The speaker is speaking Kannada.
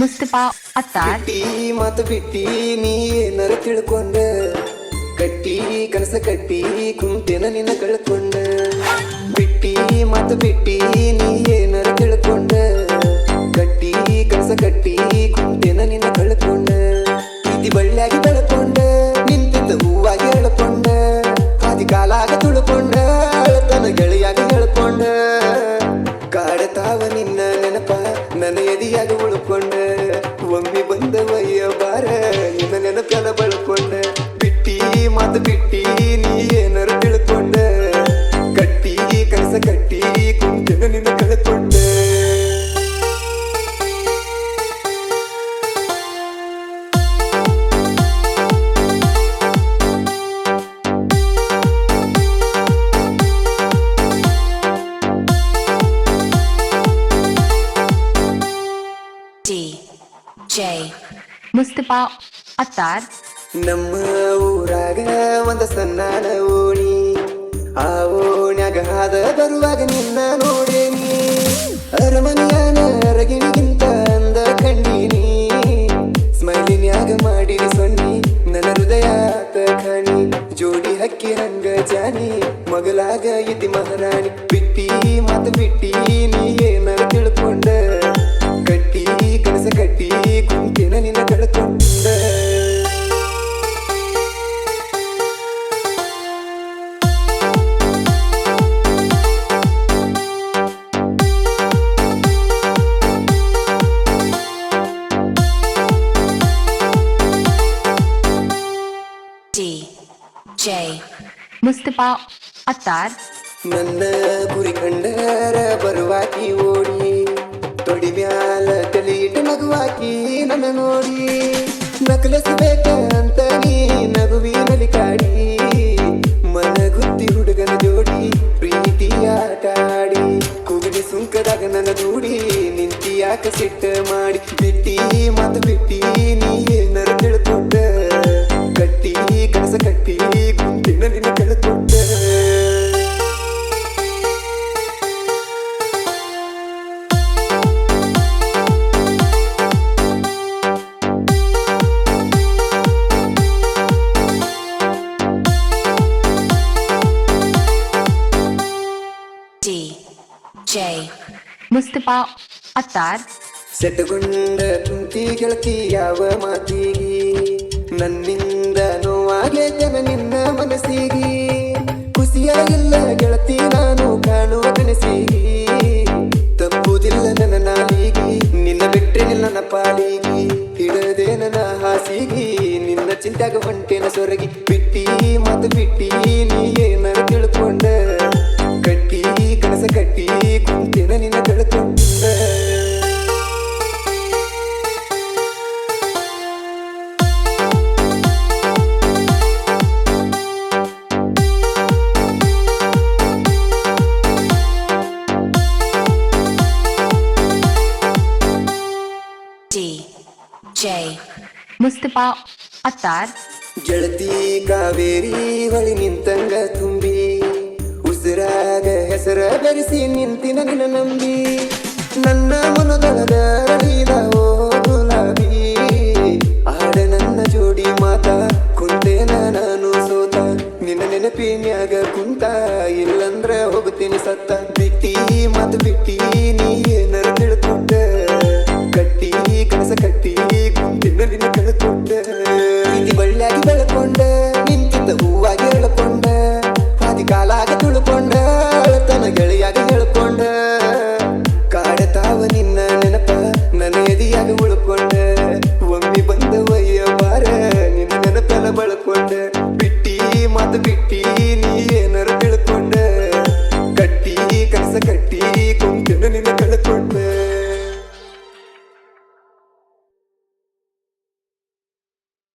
ಮುಸ್ತಫಾ ಅತ್ತಾರ್. ಬಿಟ್ಟಿ ಮಾತು ಬಿಟ್ಟಿ ನೀ ಏನಾರ ತಿಳ್ಕೊಂಡ, ಕಟ್ಟಿ ಕನಸ ಕಟ್ಟಿ ಕುಂತೇನ ನಿನ್ನ ಕಳ್ಕೊಂಡ. ಬಿಟ್ಟಿ ಮಾತು ಬಿಟ್ಟಿ ನೀ ಏನಾರ ತಿಳ್ಕೊಂಡ, ಕಟ್ಟಿ ಕನಸ ಕಟ್ಟಿ ಕುಂತೇನ ನಿನ್ನ ಕಳ್ಕೊಂಡ. ಪ್ರೀತಿ ಬಳ್ಳಿಯಾಗಿ ಬೆಳ್ಕೊಂಡ, ನಿಂತಿದ್ದ ಹೂವಾಗಿ ಎಳ್ಕೊಂಡ, ಹಾದಿ ಕಾಲಾಗ ತುಳ್ಕೊಂಡ, ಅಳತನ ಗೆಳೆಯಾಗಿ ಹೇಳ್ಕೊಂಡ. ಕಾಡತಾವ ನಿನ್ನ ನೆನಪ ನನ್ನ ಎದಿಯಾಗ ಉಳ್ಕೊಂಡ, ಒಮ್ಮೆ ಬಂದ ವಯ್ಯ ಬಾರ ನಿನ್ನ ನೆನಪೆಲ್ಲ ಬಳ್ಕೊಂಡ. ಬಿಟ್ಟಿ ಮಾತು ಬಿಟ್ಟಿ ನೀ ಏನಾರ ತಿಳ್ಕೊಂಡ, ಕಟ್ಟಿ ಕನಸ ಕಟ್ಟಿ ಕುಂತನ ನಿನ್ನ ಕಳ್ಕೊಂಡ. ಮುಸ್ತಫಾ ಅತ್ತಾರ್. ನಮ್ಮ ಊರಾಗ ಒಂದ ಸಣ್ಣನ ಓಣಿ, ಆ ಓಣ್ಯಾಗ ಹಾದ ಬರುವಾಗ ನಿನ್ನ ನೋಡೇನಿ. ಅರಮನೆಯಾನ ಅರಗಿಣಿಗಿಂತ ಅಂದ ಕಂಡೀನಿ, ಸ್ಮೈಲಿನ್ಯಾಗ ಮಾಡಿರಿ ಸೊನ್ನಿ ನನ್ನ ಹೃದಯ ಆತ ಖಾನಿ. ಜೋಡಿ ಹಕ್ಕಿ ಹಂಗ ಜಾನಿ ಮಗಲಾಗ ಇದ್ದಿ ಮಹಾರಾಣಿ. ಬಿಟ್ಟಿ ಮಾತು ಬಿಟ್ಟಿ ನೀ ಏನಾರ ತಿಳ್ಕೊಂಡ, ಕಟ್ಟಿ ಕನಸ ಕಟ್ಟಿ ಕುಂತಿನ ನಿನ್ನ ಕಳ್ಕೊಂಡ. ಮುಸ್ತಫಾ ಅತ್ತಾರ್. ನನ್ನ ಗುರಿ ಕಂಡರ ಬರುವಾಕಿ ಓಡಿ, ತೊಡಿ ಮ್ಯಾಲ ತಲೆ ಇಟ್ಟು ನಗುವಾಕಿ ನನ್ನ ನೋಡಿ. ನಕಲಿಸಬೇಕ ಅಂತ ನೀ ನಗುವಿನಲ್ಲಿ ಕಾಡಿ, ಮನಗುತ್ತಿ ಹುಡುಗನ ಜೋಡಿ ಪ್ರೀತಿ ಆಟ ಆಡಿ. ಕುಗಡಿ ಸುಂಕದಾಗ ನನ್ನ ದೂಡಿ ನಿಂತಿ ಯಾಕ ಸಿಟ್ಟ ಮಾಡಿ. ಬಿಟ್ಟಿ ಮಾತು ಬಿಟ್ಟಿ ನೀ ಏನಾರ ತಿಳ್ಕೊಂಡ, ಕಟ್ಟಿ ಕನಸ ಕಟ್ಟಿ ಕುಂತಿನ ನಿನ್ನ ಕಳ್ಕೊಂಡ. ಮುಸ್ತಫಾ ಅತ್ತಾರ್. ಸೆಟ್ಟುಗೊಂಡ ತುಂತಿ ಗೆಳತಿ ಯಾವ ಮಾತಿಗಿ, ನನ್ನಿಂದ ನೋವಾಗೇತನ ನಿನ್ನ ಮನಸ್ಸಿಗಿ. ಖುಷಿಯಾಗಿಲ್ಲ ಗೆಳತಿ ನಾನು ಕಾಣುವ ಕನಸಿಗಿ, ತಪ್ಪುದಿಲ್ಲ ನನ್ನ ನಾಲಿಗಿ ನಿನ್ನ ಬಿಟ್ಟರೆ ನನ್ನ ಪಾಲಿಗಿ. ಹಿಡದೆ ನನ್ನ ಹಾಸಿಗಿ ನಿನ್ನ ಚಿಂತ್ಯಾಗ ಹೊಂಟೇನ ಸೊರಗಿ. ಬಿಟ್ಟಿ ಮಾತು ಬಿಟ್ಟಿ ನೀ ಏನಾರ ತಿಳ್ಕೊಂಡ, ಕಟ್ಟಿ ಕನಸ ಕಟ್ಟಿ ಕುಂತೇನ ನಿನ್ನ ಕಳ್ಕೊಂಡ. ಮುಸ್ತಫಾ ಅತ್ತಾರ್. ಗೆಳತಿ ಕಾವೇರಿ ಹೊಳಿ ನಿಂತಂಗ ತುಂಬಿ, ಉಸಿರಾಗ ಹೆಸರ ಬೆರೆಸಿ ನಿಂತಿನ ನಿನ್ನ ನಂಬಿ. ನನ್ನ ಮನದೊಳಗ ಅರಳಿದ ಓ ಗುಲಾಬಿ, ಆಡ ನನ್ನ ಜೋಡಿ ಮಾತ ಕುಂತೇನ ನಾನು ಸೋತ. ನಿನ್ನ ನೆನಪಿನ್ಯಾಗ ಕುಂತ ಇಲ್ಲಂದ್ರ ಹೋಗ್ತೀನಿ ಸತ್ತ. ಬಿಟ್ಟಿ ಮಾತು ಬಿಟ್ಟಿ ನೀ ಏನಾರ ತಿಳ್ಕೊಂಡ, ಕಟ್ಟಿ ಕನಸ ಕಟ್ಟಿ ಕುಂತಿನ ನಿನ್ನ ಕಳ್ಕೊಂಡ. ಪ್ರೀತಿ ಬಳ್ಳಿಯಾಗಿ ಬೆಳ್ಕೊಂಡ, ನಿಂತಿದ್ದ ಹೂವಾಗಿ ಎಳ್ಕೊಂಡ, ಹಾದಿ ಕಾಲಾಗ ತುಳ್ಕೊಂಡ, ಅಳತನ ಗೆಳೆಯಾಗ ಹೇಳ್ಕೊಂಡ. ಕಾಡತಾವ ನಿನ್ನ ನೆನಪ ನನ್ನ ಎದಿಯಾಗ ಉಳ್ಕೊಂಡ, ಒಮ್ಮೆ ಬಂದ ವಯ್ಯ ಬಾರ ನಿನ್ನ ನೆನಪೆಲ್ಲ ಬಳ್ಕೊಂಡ. ಬಿಟ್ಟಿ ಮಾತು ಬಿಟ್ಟಿ